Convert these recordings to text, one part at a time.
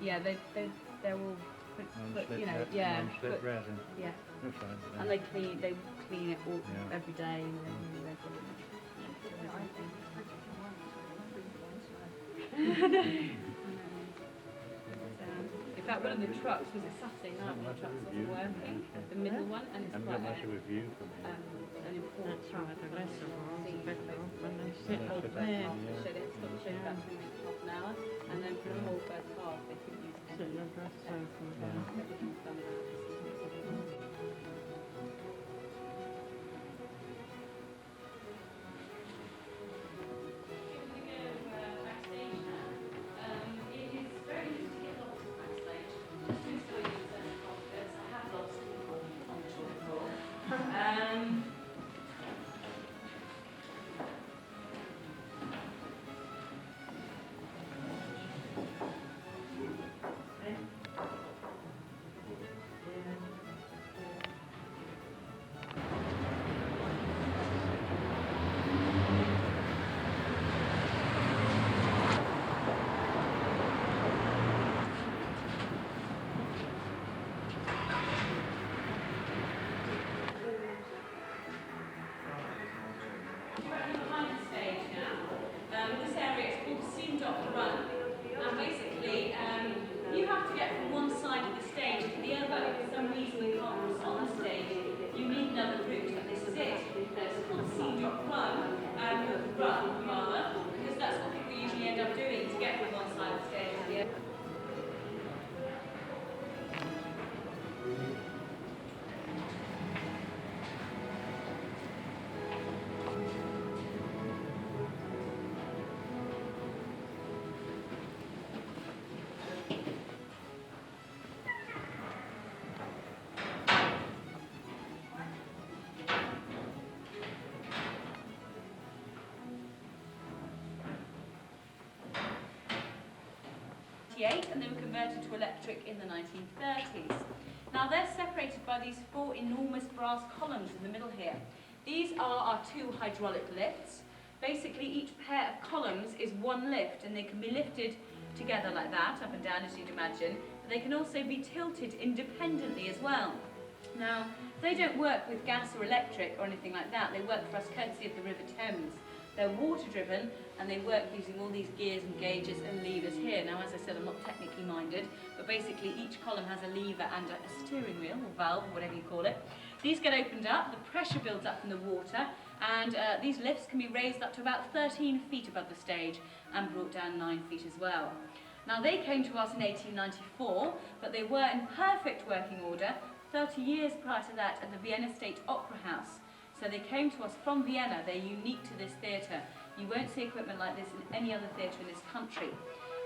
Yeah, they're all, you know, yeah. Non-slip resin. Yeah. That's right. And they clean it all every day. And in fact, one of the trucks was it Saturday night when the trucks wasn't working, the middle one, and it's quite got much of a view from here. An important That's right, the rest of all the better off when they sit whole up first there. half of the show, they stopped the show about 3 minutes, half an hour, and then for the whole first half they couldn't use Sit in a dress circle there. everything's done around this. And they were converted to electric in the 1930s. Now they're separated by these 4 enormous brass columns in the middle here. These are our 2 hydraulic lifts. Basically each pair of columns is 1 lift, and they can be lifted together like that, up and down as you'd imagine, but they can also be tilted independently as well. Now they don't work with gas or electric or anything like that, they work for us courtesy of the River Thames. They're water driven and they work using all these gears and gauges and levers here. Now, as I said, I'm not technically minded, but basically each column has a lever and a steering wheel or valve, or whatever you call it. These get opened up, the pressure builds up in the water, and these lifts can be raised up to about 13 feet above the stage and brought down 9 feet as well. Now, they came to us in 1894, but they were in perfect working order 30 years prior to that at the Vienna State Opera House. So they came to us from Vienna. They're unique to this theatre. You won't see equipment like this in any other theatre in this country.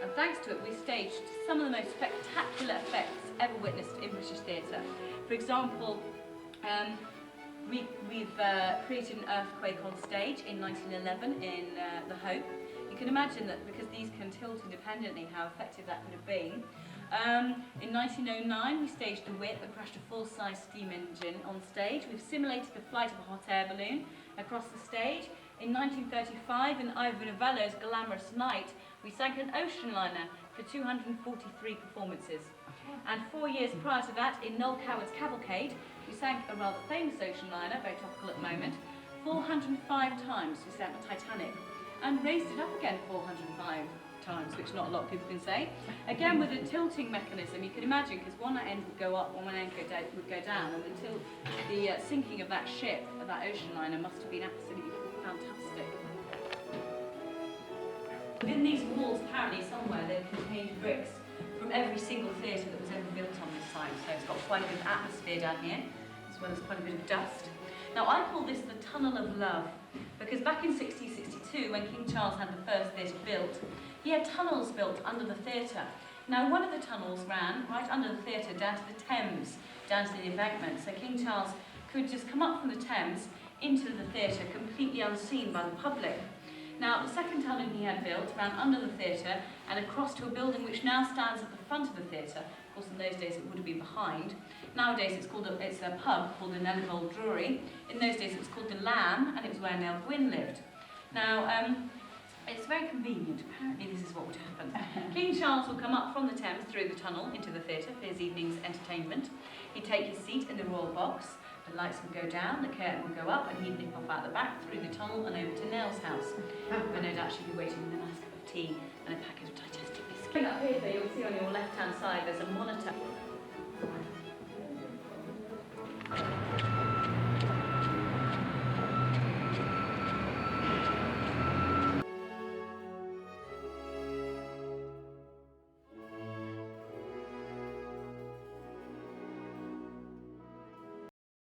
And thanks to it, we staged some of the most spectacular effects ever witnessed in British theatre. For example, we've created an earthquake on stage in 1911 in The Hope. You can imagine that because these can tilt independently, how effective that could have been. In 1909, we staged The Whip and crashed a full-size steam engine on stage. We've simulated the flight of a hot air balloon across the stage. In 1935, in Ivor Novello's Glamorous Night, we sank an ocean liner for 243 performances. And 4 years prior to that, in Noel Coward's Cavalcade, we sank a rather famous ocean liner, very topical at the moment, 405 times. We sank the Titanic and raised it up again 405 times, which not a lot of people can say. Again, with a tilting mechanism, you can imagine, because one end would go up, one end would go down, and the sinking of that ship, of that ocean liner, must have been absolutely fantastic. Within these walls, apparently, somewhere, they contained bricks from every single theatre that was ever built on this site, so it's got quite a bit of atmosphere down here, as well as quite a bit of dust. Now, I call this the Tunnel of Love, because back in 1662, when King Charles had the first theatre built, he had tunnels built under the theatre. Now, one of the tunnels ran right under the theatre down to the Thames, down to the embankment, so King Charles could just come up from the Thames into the theatre completely unseen by the public. Now, the second tunnel he had built ran under the theatre and across to a building which now stands at the front of the theatre. Of course, in those days it would have been behind. Nowadays it's a pub called the Royal Drury. In those days it was called the Lamb, and it was where Nell Gwyn lived. Now, It's very convenient. Apparently this is what would happen. King Charles will come up from the Thames through the tunnel into the theatre for his evening's entertainment. He'd take his seat in the royal box, the lights would go down, the curtain would go up, and he'd nip off out the back through the tunnel and over to Nell's house. Where no doubt she'd be waiting with a nice cup of tea and a packet of digestive biscuits. Up here, you'll see on your left-hand side there's a monitor